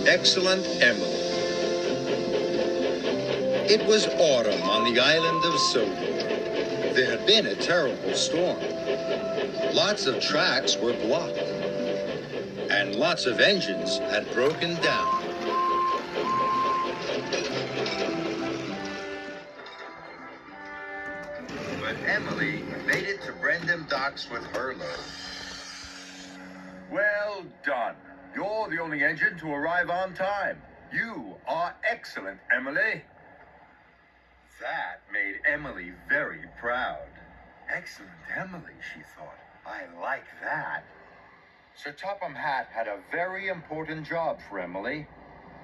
Excellent Emily. It was autumn on the island of Sodor. There had been a terrible storm. Lots of tracks were blocked, and lots of engines had broken down. But Emily made it to Brendam Docks with her load. Well done. You're the only engine to arrive on time. You are excellent, Emily. That made Emily very proud. Excellent, Emily, she thought. I like that. Sir Topham Hatt had a very important job for Emily.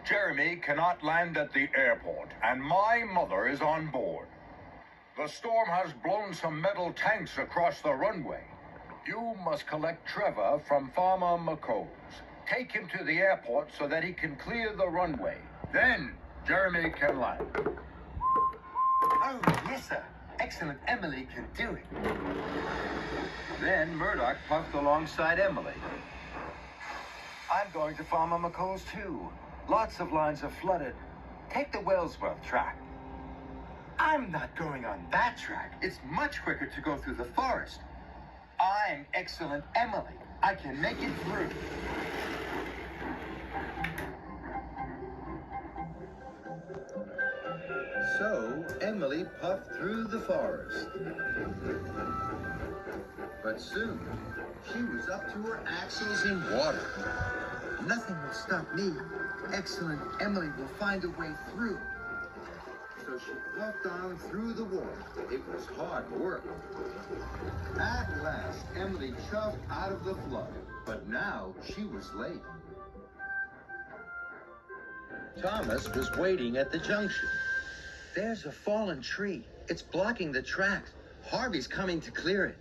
Jeremy cannot land at the airport, and my mother is on board. The storm has blown some metal tanks across the runway. You must collect Trevor from Farmer McColl's. Take him to the airport so that he can clear the runway. Then Jeremy can land. Oh, yes, sir. Excellent Emily can do it. Then Murdoch puffed alongside Emily. I'm going to Farmer McColl's too. Lots of lines are flooded. Take the Wellsworth track. I'm not going on that track. It's much quicker to go through the forest. I'm Excellent Emily. I can make it through. So Emily puffed through the forest. But soon, she was up to her axles in water. Nothing will stop me. Excellent Emily will find a way through. So she puffed on through the water. It was hard work. At last, Emily chuffed out of the flood. But now she was late. Thomas was waiting at the junction. There's a fallen tree. It's blocking the tracks. Harvey's coming to clear it.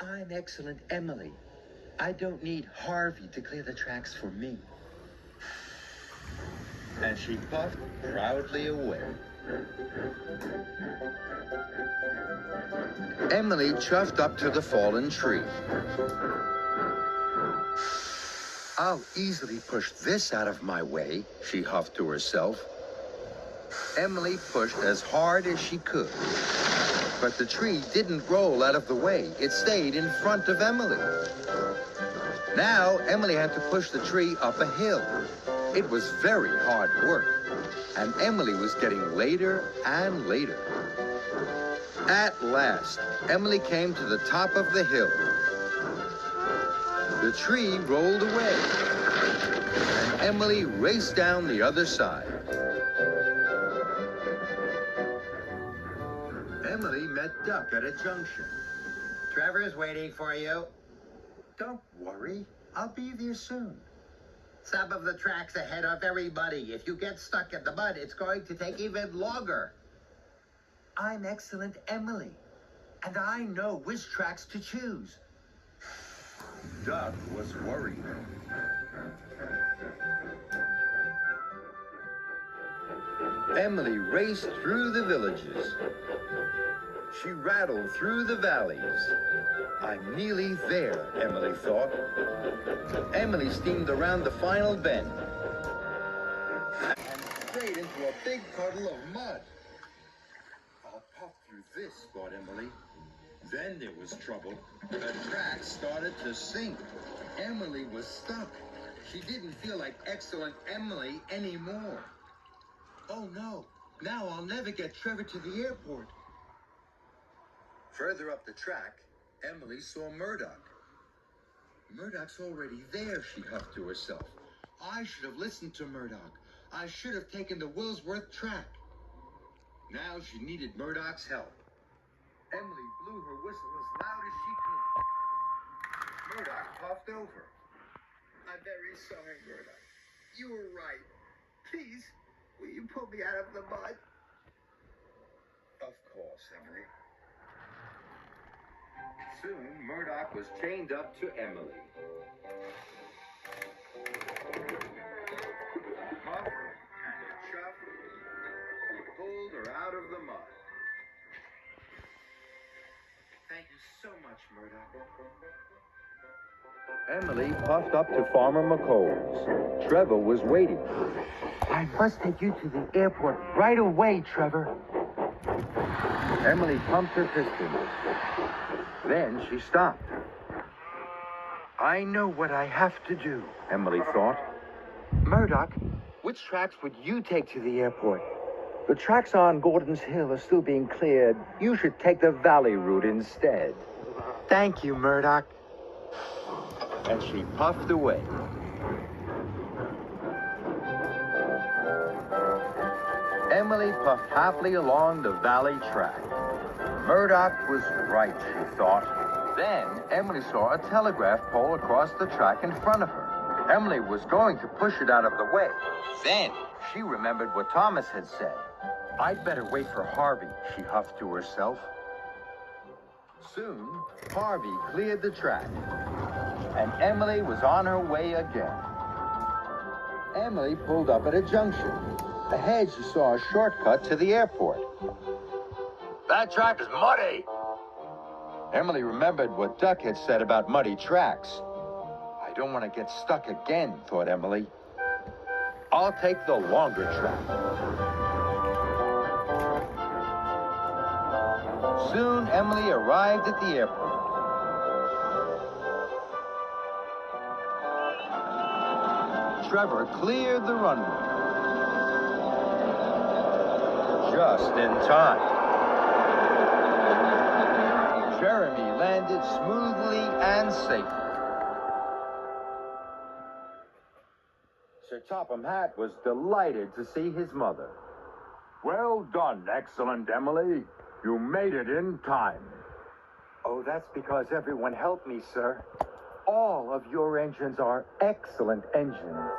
I'm Excellent Emily. I don't need Harvey to clear the tracks for me. And she puffed proudly away. Emily chuffed up to the fallen tree. I'll easily push this out of my way, she huffed to herself. Emily pushed as hard as she could. But the tree didn't roll out of the way. It stayed in front of Emily. Now, Emily had to push the tree up a hill. It was very hard work, and Emily was getting later and later. At last, Emily came to the top of the hill. The tree rolled away, and Emily raced down the other side. Emily met Duck at a junction. Trevor's waiting for you. Don't worry, I'll be there soon. Some of the tracks ahead are very muddy. If you get stuck in the mud, it's going to take even longer. I'm Excellent Emily, and I know which tracks to choose. Duck was worried. Emily raced through the villages. She rattled through the valleys. I'm nearly there, Emily thought. Emily steamed around the final bend and straight into a big puddle of mud. I'll puff through this, thought Emily. Then there was trouble. The track started to sink. Emily was stuck. She didn't feel like Excellent Emily anymore. Oh no, now I'll never get Trevor to the airport. Further up the track, Emily saw Murdoch. Murdoch's already there, she huffed to herself. I should have listened to Murdoch. I should have taken the Willsworth track. Now she needed Murdoch's help. Emily blew her whistle as loud as she could. Murdoch puffed over. I'm very sorry, Murdoch. You were right. Please, will you pull me out of the mud? Of course, Emily. Soon, Murdoch was chained up to Emily. Puff and chuff, he pulled her out of the mud. Thank you so much, Murdoch. Emily puffed up to Farmer McColl's. Trevor was waiting. I must take you to the airport right away, Trevor. Emily pumped her piston. Then she stopped. I know what I have to do, Emily thought. Murdoch, which tracks would you take to the airport? The tracks on Gordon's Hill are still being cleared. You should take the valley route instead. Thank you, Murdoch. And she puffed away. Emily puffed happily along the valley track. Murdoch was right, she thought. Then Emily saw a telegraph pole across the track in front of her. Emily was going to push it out of the way. Then she remembered what Thomas had said. I'd better wait for Harvey, she huffed to herself. Soon, Harvey cleared the track, and Emily was on her way again. Emily pulled up at a junction. Ahead, she saw a shortcut to the airport. That track is muddy. Emily remembered what Duck had said about muddy tracks. I don't want to get stuck again, thought Emily. I'll take the longer track. Soon, Emily arrived at the airport. Trevor cleared the runway. Just in time. Jeremy landed smoothly and safely. Sir Topham Hatt was delighted to see his mother. Well done, excellent Emily. You made it in time. Oh, that's because everyone helped me, sir. All of your engines are excellent engines.